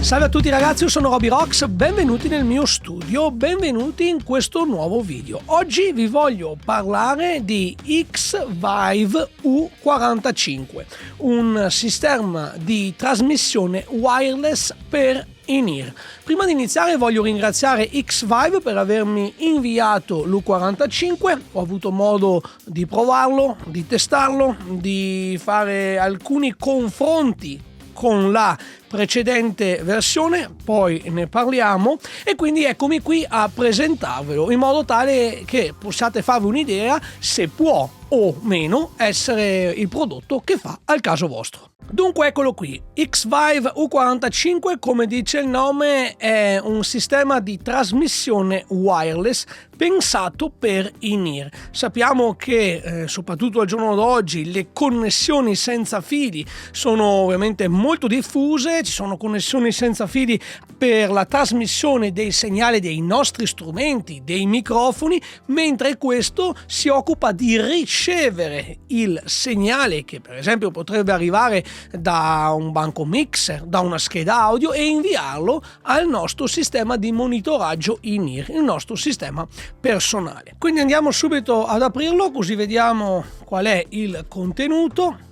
Salve a tutti ragazzi, io sono Roby Rocks, benvenuti nel mio studio, benvenuti in questo nuovo video. Oggi vi voglio parlare di X-Vive U45, un sistema di trasmissione wireless per in-ear. Prima di iniziare voglio ringraziare X-Vive per avermi inviato l'U45, ho avuto modo di provarlo, di testarlo, di fare alcuni confronti con la precedente versione, poi ne parliamo, e quindi eccomi qui a presentarvelo in modo tale che possiate farvi un'idea se può o meno essere il prodotto che fa al caso vostro. Dunque eccolo qui, X-Vive U45, come dice il nome, è un sistema di trasmissione wireless pensato per in-ear. Sappiamo che soprattutto al giorno d'oggi le connessioni senza fili sono ovviamente molto diffuse, ci sono connessioni senza fili per la trasmissione dei segnali dei nostri strumenti, dei microfoni, mentre questo si occupa di ricevere il segnale che per esempio potrebbe arrivare da un banco mixer, da una scheda audio, e inviarlo al nostro sistema di monitoraggio in-ear, il nostro sistema personale. Quindi andiamo subito ad aprirlo così vediamo qual è il contenuto.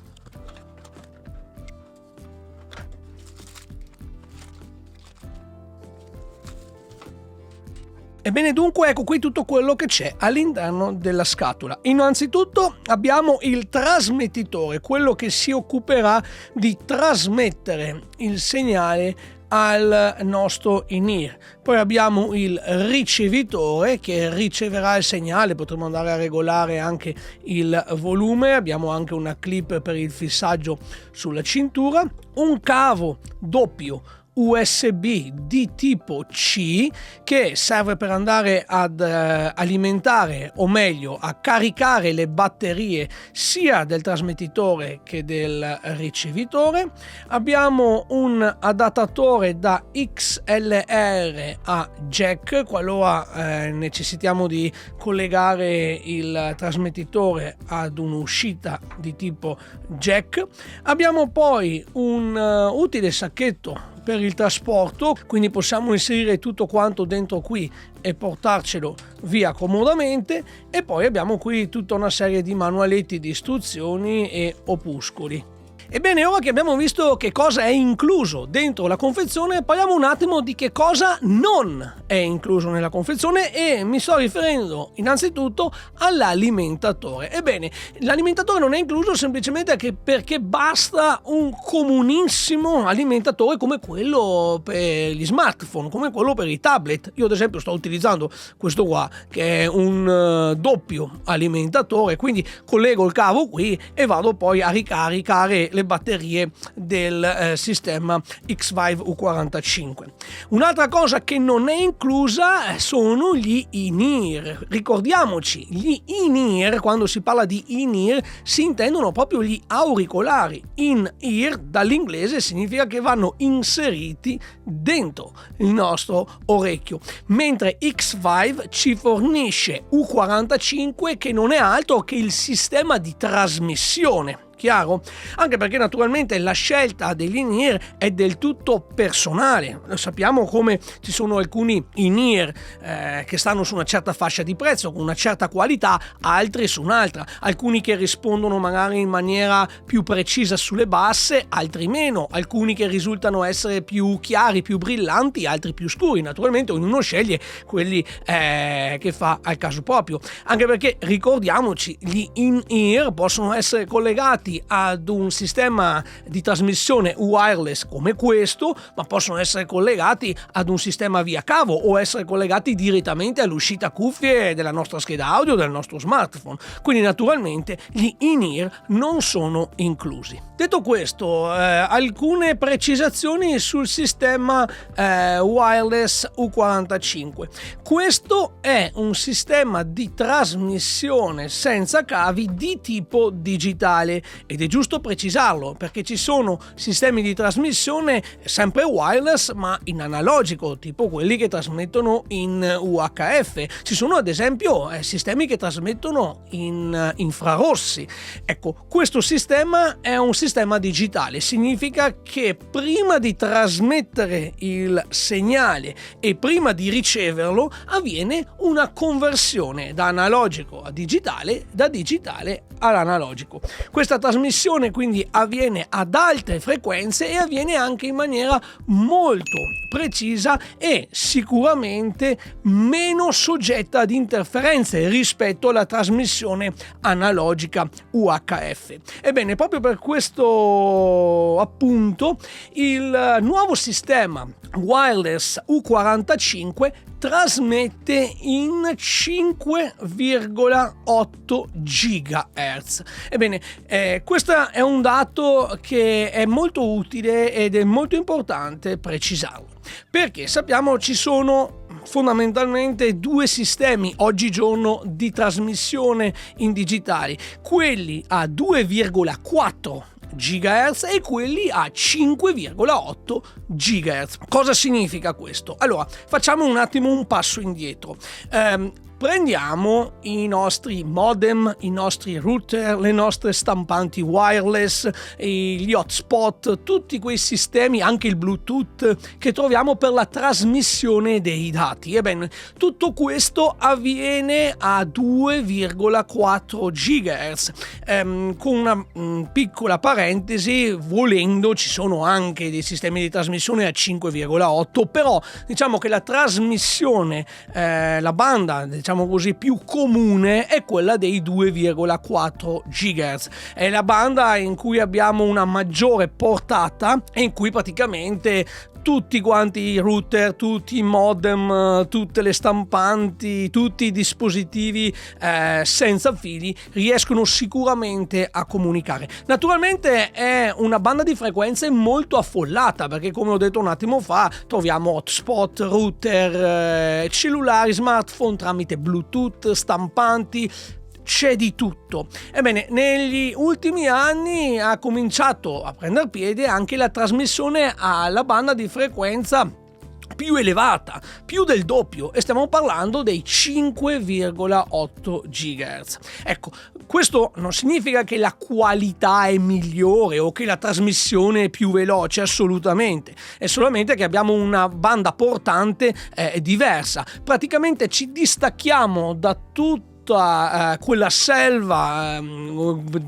Ebbene dunque, ecco qui tutto quello che c'è all'interno della scatola. Innanzitutto abbiamo il trasmettitore, quello che si occuperà di trasmettere il segnale al nostro in-ear. Poi abbiamo il ricevitore che riceverà il segnale, potremo andare a regolare anche il volume, abbiamo anche una clip per il fissaggio sulla cintura, un cavo doppio USB di tipo C che serve per andare ad alimentare, o meglio a caricare le batterie sia del trasmettitore che del ricevitore. Abbiamo un adattatore da XLR a jack qualora necessitiamo di collegare il trasmettitore ad un'uscita di tipo jack. Abbiamo poi un utile sacchetto per il trasporto, quindi possiamo inserire tutto quanto dentro qui e portarcelo via comodamente, e poi abbiamo qui tutta una serie di manualetti di istruzioni e opuscoli. Ebbene, ora che abbiamo visto che cosa è incluso dentro la confezione, parliamo un attimo di che cosa non è incluso nella confezione, e mi sto riferendo innanzitutto all'alimentatore. Ebbene, l'alimentatore non è incluso semplicemente perché basta un comunissimo alimentatore come quello per gli smartphone, come quello per i tablet. Io ad esempio sto utilizzando questo qua che è un doppio alimentatore, quindi collego il cavo qui e vado poi a ricaricare le batterie del sistema X-Vive U45. Un'altra cosa che non è inclusa sono gli in-ear. Ricordiamoci, gli in-ear, quando si parla di in-ear si intendono proprio gli auricolari. In-ear dall'inglese significa che vanno inseriti dentro il nostro orecchio, mentre X-Vive ci fornisce U45 che non è altro che il sistema di trasmissione. Chiaro? Anche perché naturalmente la scelta degli in-ear è del tutto personale. Sappiamo come ci sono alcuni in-ear che stanno su una certa fascia di prezzo, con una certa qualità, altri su un'altra. Alcuni che rispondono magari in maniera più precisa sulle basse, altri meno. Alcuni che risultano essere più chiari, più brillanti, altri più scuri. Naturalmente ognuno sceglie quelli che fa al caso proprio. Anche perché ricordiamoci, gli in-ear possono essere collegati ad un sistema di trasmissione wireless come questo, ma possono essere collegati ad un sistema via cavo o essere collegati direttamente all'uscita cuffie della nostra scheda audio, del nostro smartphone. Quindi naturalmente gli in-ear non sono inclusi. Detto questo, alcune precisazioni sul sistema wireless U45. Questo è un sistema di trasmissione senza cavi di tipo digitale. ed è giusto precisarlo perché ci sono sistemi di trasmissione sempre wireless ma in analogico, tipo quelli che trasmettono in UHF. Ci sono ad esempio sistemi che trasmettono in infrarossi. Ecco, questo sistema è un sistema digitale, significa che prima di trasmettere il segnale e prima di riceverlo avviene una conversione da analogico a digitale, da digitale all'analogico. Questa trasmissione quindi avviene ad alte frequenze e avviene anche in maniera molto precisa e sicuramente meno soggetta ad interferenze rispetto alla trasmissione analogica UHF. Ebbene, proprio per questo appunto il nuovo sistema wireless U45 trasmette in 5,8 GHz. Ebbene, questo è un dato che è molto utile ed è molto importante precisarlo, perché sappiamo ci sono fondamentalmente due sistemi oggigiorno di trasmissione in digitali, quelli a 2,4 GHz e quelli a 5,8 GHz. Cosa significa questo? Allora, facciamo un attimo un passo indietro. Prendiamo i nostri modem, i nostri router, le nostre stampanti wireless, gli hotspot, tutti quei sistemi, anche il Bluetooth che troviamo per la trasmissione dei dati. Ebbene, tutto questo avviene a 2,4 GHz. Con una piccola parentesi, volendo, ci sono anche dei sistemi di trasmissione a 5,8, però diciamo che la trasmissione, la banda, diciamo così, più comune è quella dei 2,4 GHz. È la banda in cui abbiamo una maggiore portata e in cui praticamente tutti quanti i router, tutti i modem, tutte le stampanti, tutti i dispositivi senza fili riescono sicuramente a comunicare. Naturalmente è una banda di frequenze molto affollata perché, come ho detto un attimo fa, troviamo hotspot, router, cellulari, smartphone tramite Bluetooth, stampanti, c'è di tutto. Ebbene, negli ultimi anni ha cominciato a prendere piede anche la trasmissione alla banda di frequenza più elevata, più del doppio, e stiamo parlando dei 5,8 GHz. Ecco, questo non significa che la qualità è migliore o che la trasmissione è più veloce, assolutamente, è solamente che abbiamo una banda portante diversa. Praticamente ci distacchiamo da tutta quella selva,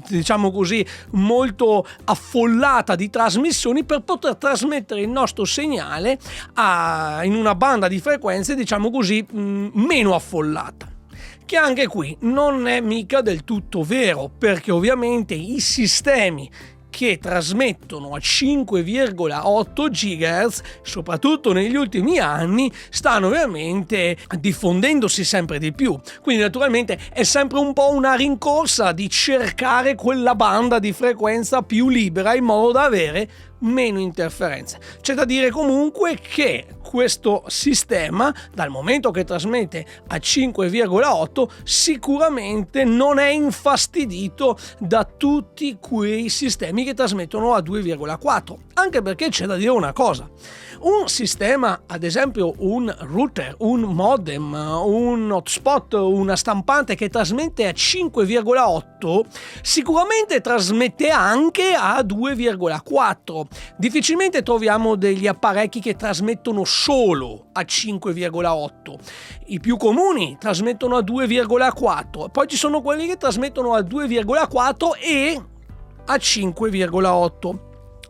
diciamo così, molto affollata di trasmissioni per poter trasmettere il nostro segnale in una banda di frequenze, diciamo così, meno affollata. Che anche qui non è mica del tutto vero, perché ovviamente i sistemi che trasmettono a 5,8 GHz, soprattutto negli ultimi anni, stanno veramente diffondendosi sempre di più. Quindi naturalmente è sempre un po' una rincorsa di cercare quella banda di frequenza più libera in modo da avere meno interferenze. C'è da dire comunque che questo sistema, dal momento che trasmette a 5,8, sicuramente non è infastidito da tutti quei sistemi che trasmettono a 2,4, anche perché c'è da dire una cosa: un sistema, ad esempio un router, un modem, un hotspot, una stampante che trasmette a 5,8 sicuramente trasmette anche a 2,4. Difficilmente troviamo degli apparecchi che trasmettono solo a 5,8. I più comuni trasmettono a 2,4, poi ci sono quelli che trasmettono a 2,4 e a 5,8.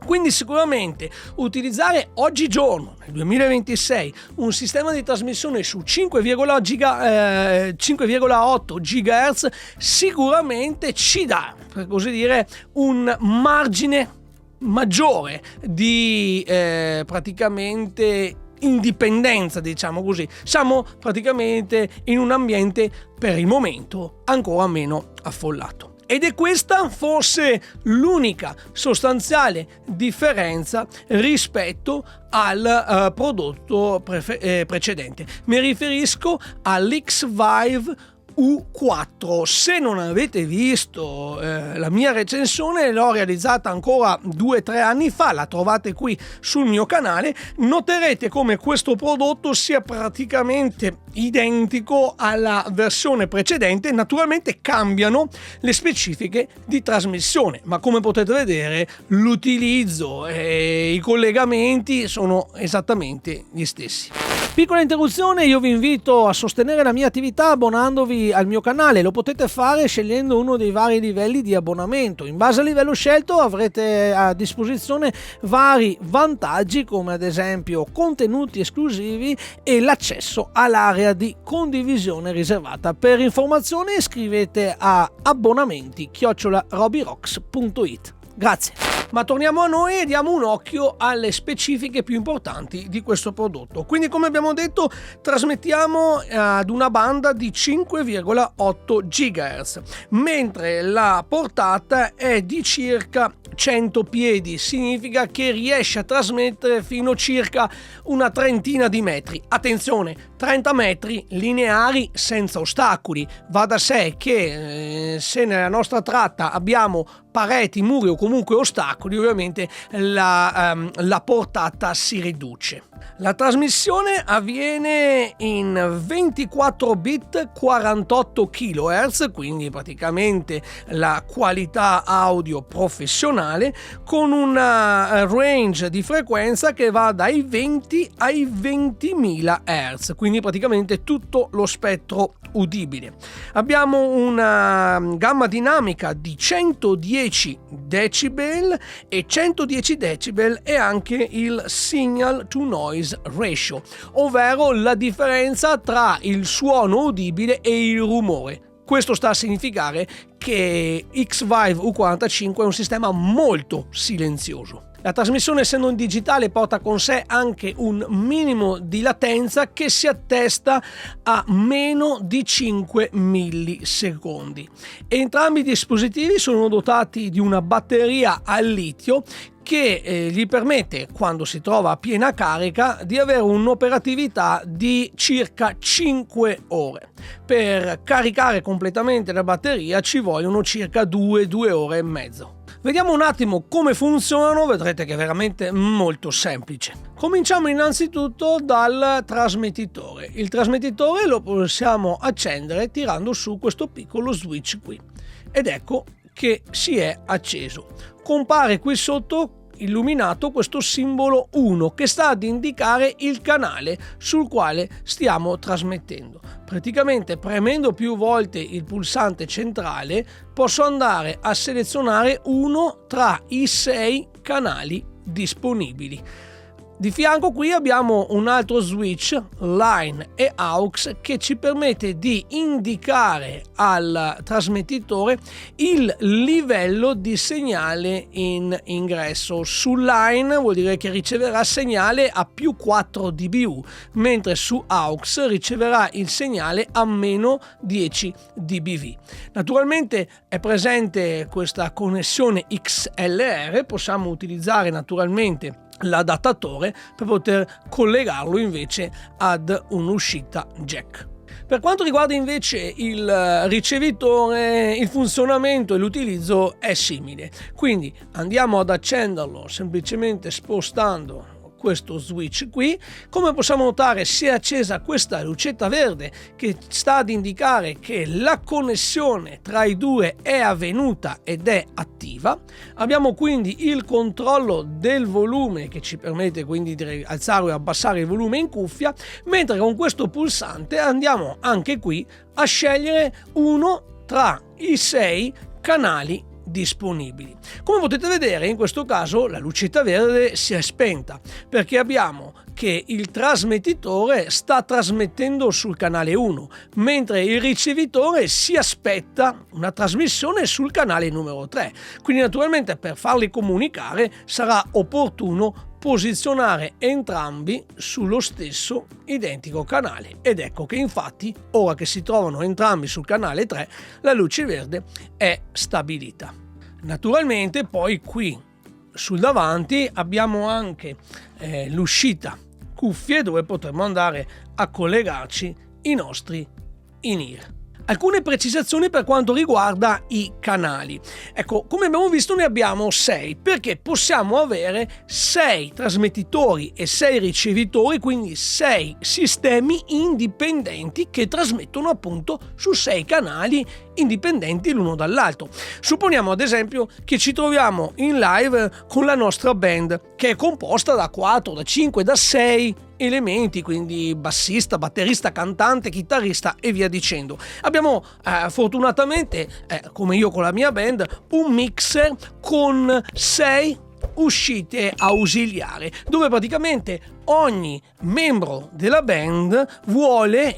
Quindi sicuramente utilizzare oggigiorno, nel 2026, un sistema di trasmissione su 5,8 GHz sicuramente ci dà, per così dire, un margine maggiore di praticamente indipendenza, diciamo così. Siamo praticamente in un ambiente per il momento ancora meno affollato. Ed è questa forse l'unica sostanziale differenza rispetto al prodotto precedente. Mi riferisco all'X-Vive U4. Se non avete visto la mia recensione, l'ho realizzata ancora 2-3 anni fa, la trovate qui sul mio canale, noterete come questo prodotto sia praticamente identico alla versione precedente. Naturalmente cambiano le specifiche di trasmissione, ma come potete vedere l'utilizzo e i collegamenti sono esattamente gli stessi. Piccola interruzione, io vi invito a sostenere la mia attività abbonandovi al mio canale. Lo potete fare scegliendo uno dei vari livelli di abbonamento. In base al livello scelto avrete a disposizione vari vantaggi, come ad esempio contenuti esclusivi e l'accesso all'area di condivisione riservata. Per informazioni scrivete a abbonamenti@robyrocks.it. Grazie. Ma torniamo a noi e diamo un occhio alle specifiche più importanti di questo prodotto. Quindi, come abbiamo detto, trasmettiamo ad una banda di 5,8 GHz, mentre la portata è di circa 100 piedi, significa che riesce a trasmettere fino a circa una trentina di metri. Attenzione, 30 metri lineari senza ostacoli. Va da sé che se nella nostra tratta abbiamo pareti, muri o comunque ostacoli, ovviamente la portata si riduce. La trasmissione avviene in 24 bit 48 kHz, quindi praticamente la qualità audio professionale, con una range di frequenza che va dai 20 ai 20.000 Hz, quindi praticamente tutto lo spettro udibile. Abbiamo una gamma dinamica di 110 decibel e 110 decibel è anche il signal to noise ratio, ovvero la differenza tra il suono udibile e il rumore. Questo sta a significare che X-Vive U45 è un sistema molto silenzioso. La trasmissione, essendo in digitale, porta con sé anche un minimo di latenza che si attesta a meno di 5 millisecondi. Entrambi i dispositivi sono dotati di una batteria al litio che gli permette, quando si trova a piena carica, di avere un'operatività di circa 5 ore. Per caricare completamente la batteria ci vogliono circa 2 ore e mezzo. Vediamo un attimo come funzionano, vedrete che è veramente molto semplice. Cominciamo innanzitutto dal trasmettitore. Il trasmettitore lo possiamo accendere tirando su questo piccolo switch qui ed ecco che si è acceso. Compare qui sotto illuminato questo simbolo 1 che sta ad indicare il canale sul quale stiamo trasmettendo. Praticamente, premendo più volte il pulsante centrale, posso andare a selezionare uno tra i 6 canali disponibili. Di fianco qui abbiamo un altro switch Line e AUX che ci permette di indicare al trasmettitore il livello di segnale in ingresso. Su Line vuol dire che riceverà segnale a più 4 dBu, mentre su AUX riceverà il segnale a meno 10 dBV. Naturalmente è presente questa connessione XLR, possiamo utilizzare naturalmente l'adattatore per poter collegarlo invece ad un'uscita jack. Per quanto riguarda invece il ricevitore, il funzionamento e l'utilizzo è simile, quindi andiamo ad accenderlo semplicemente spostando questo switch qui. Come possiamo notare, si è accesa questa lucetta verde che sta ad indicare che la connessione tra i due è avvenuta ed è attiva. Abbiamo quindi il controllo del volume che ci permette quindi di alzare o abbassare il volume in cuffia, mentre con questo pulsante andiamo anche qui a scegliere uno tra i 6 canali disponibili. Come potete vedere, in questo caso la lucetta verde si è spenta perché abbiamo che il trasmettitore sta trasmettendo sul canale 1, mentre il ricevitore si aspetta una trasmissione sul canale numero 3. Quindi naturalmente per farli comunicare sarà opportuno posizionare entrambi sullo stesso identico canale ed ecco che infatti ora che si trovano entrambi sul canale 3 la luce verde è stabilita. Naturalmente poi qui sul davanti abbiamo anche l'uscita cuffie dove potremo andare a collegarci i nostri in-ear. Alcune precisazioni per quanto riguarda i canali. Ecco, come abbiamo visto ne abbiamo 6, perché possiamo avere 6 trasmettitori e 6 ricevitori, quindi 6 sistemi indipendenti che trasmettono appunto su 6 canali indipendenti l'uno dall'altro. Supponiamo ad esempio che ci troviamo in live con la nostra band, che è composta da 4, da 5, da 6 elementi, quindi bassista, batterista, cantante, chitarrista e via dicendo. Abbiamo fortunatamente, come io con la mia band, un mixer con 6 uscite ausiliari, dove praticamente ogni membro della band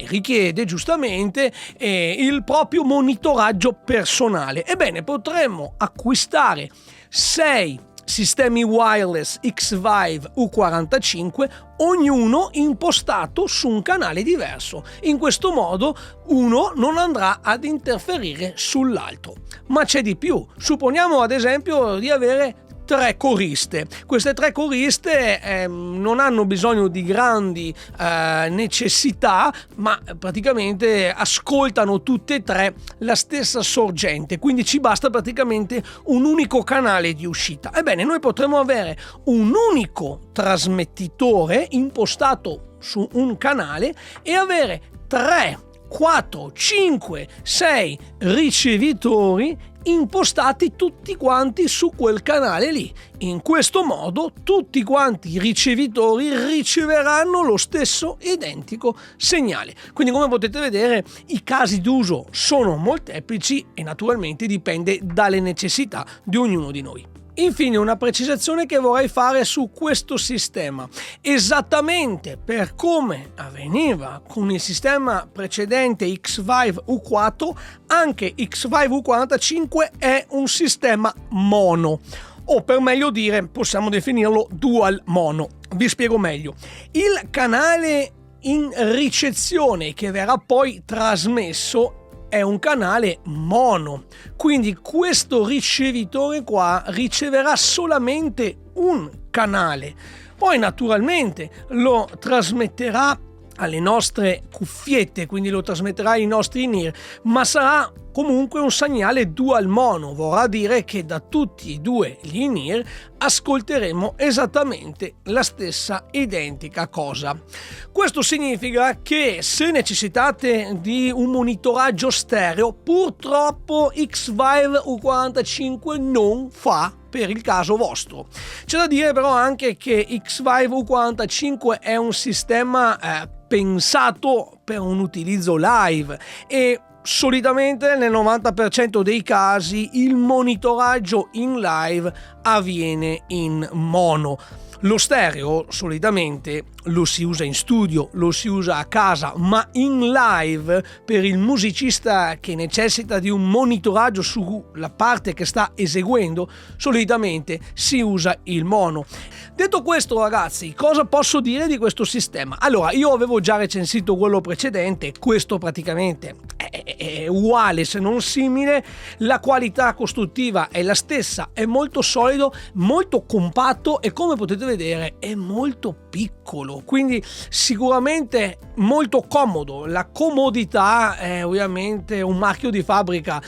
richiede giustamente il proprio monitoraggio personale. Ebbene, potremmo acquistare 6 sistemi wireless X-Vive U45, ognuno impostato su un canale diverso. In questo modo uno non andrà ad interferire sull'altro. Ma c'è di più. Supponiamo ad esempio di avere 3 coriste. Queste 3 coriste non hanno bisogno di grandi necessità, ma praticamente ascoltano tutte e 3 la stessa sorgente, quindi ci basta praticamente un unico canale di uscita. Ebbene, noi potremo avere un unico trasmettitore impostato su un canale e avere 3, 4, 5, 6 ricevitori impostati tutti quanti su quel canale lì. In questo modo tutti quanti i ricevitori riceveranno lo stesso identico segnale. Quindi, come potete vedere, i casi d'uso sono molteplici e naturalmente dipende dalle necessità di ognuno di noi. Infine, una precisazione che vorrei fare su questo sistema. Esattamente per come avveniva con il sistema precedente X-Vive U4, anche X-Vive U45 è un sistema mono, o per meglio dire possiamo definirlo dual mono. Vi spiego meglio. Il canale in ricezione che verrà poi trasmesso è un canale mono, quindi questo ricevitore qua riceverà solamente un canale, poi naturalmente lo trasmetterà alle nostre cuffiette, quindi lo trasmetterà ai nostri in-ear, ma sarà comunque un segnale dual mono, vorrà dire che da tutti e 2 gli in-ear ascolteremo esattamente la stessa identica cosa. Questo significa che se necessitate di un monitoraggio stereo, purtroppo X-Vive U45 non fa per il caso vostro. C'è da dire però anche che X-Vive U45 è un sistema pensato per un utilizzo live e solitamente nel 90% dei casi il monitoraggio in live avviene in mono. Lo stereo solitamente lo si usa in studio, lo si usa a casa, ma in live per il musicista che necessita di un monitoraggio sulla parte che sta eseguendo, solitamente si usa il mono. Detto questo, ragazzi, cosa posso dire di questo sistema? Allora, io avevo già recensito quello precedente, questo praticamente è uguale se non simile, la qualità costruttiva è la stessa, è molto solido, molto compatto e come potete vedere è molto piccolo, quindi sicuramente molto comodo. La comodità è ovviamente un marchio di fabbrica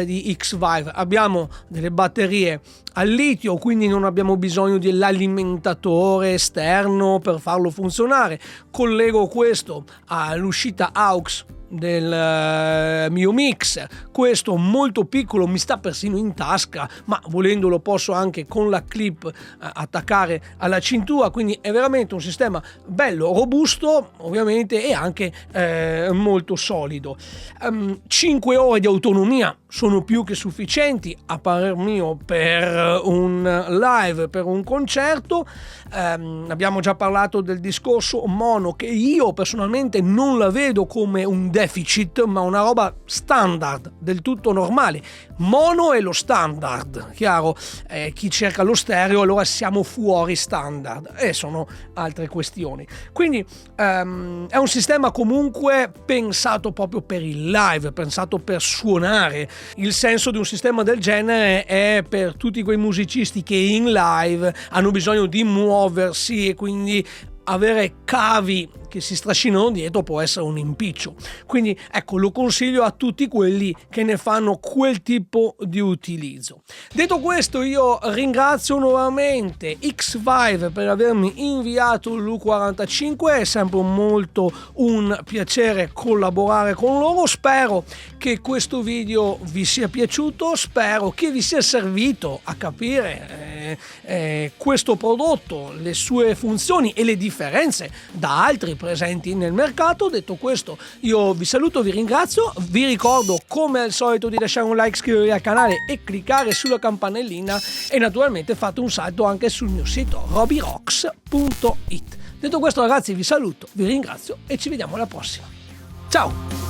di X-Vive. Abbiamo delle batterie al litio, quindi non abbiamo bisogno dell'alimentatore esterno per farlo funzionare. Collego questo all'uscita AUX del mio mixer, questo molto piccolo, mi sta persino in tasca, ma volendo lo posso anche con la clip attaccare alla cintura, quindi è veramente un sistema bello, robusto ovviamente e anche molto solido. 5 ore di autonomia sono più che sufficienti a parer mio per un live, per un concerto. Abbiamo già parlato del discorso mono, che io personalmente non la vedo come un deficit, ma una roba standard, del tutto normale. Mono è lo standard, chiaro, chi cerca lo stereo allora siamo fuori standard e sono altre questioni. Quindi è un sistema comunque pensato proprio per il live, pensato per suonare. Il senso di un sistema del genere è per tutti quei musicisti che in live hanno bisogno di muoversi e quindi avere cavi che si strascinano dietro può essere un impiccio. Quindi ecco, lo consiglio a tutti quelli che ne fanno quel tipo di utilizzo. Detto questo, io ringrazio nuovamente X-Vive per avermi inviato l'U45, è sempre molto un piacere collaborare con loro. Spero che questo video vi sia piaciuto, spero che vi sia servito a capire questo prodotto, le sue funzioni e le differenze da altri presenti nel mercato. Detto questo, io vi saluto, vi ringrazio, vi ricordo come al solito di lasciare un like, iscrivervi al canale e cliccare sulla campanellina, e naturalmente fate un salto anche sul mio sito robyrocks.it. Detto questo ragazzi, vi saluto, vi ringrazio e ci vediamo alla prossima. Ciao!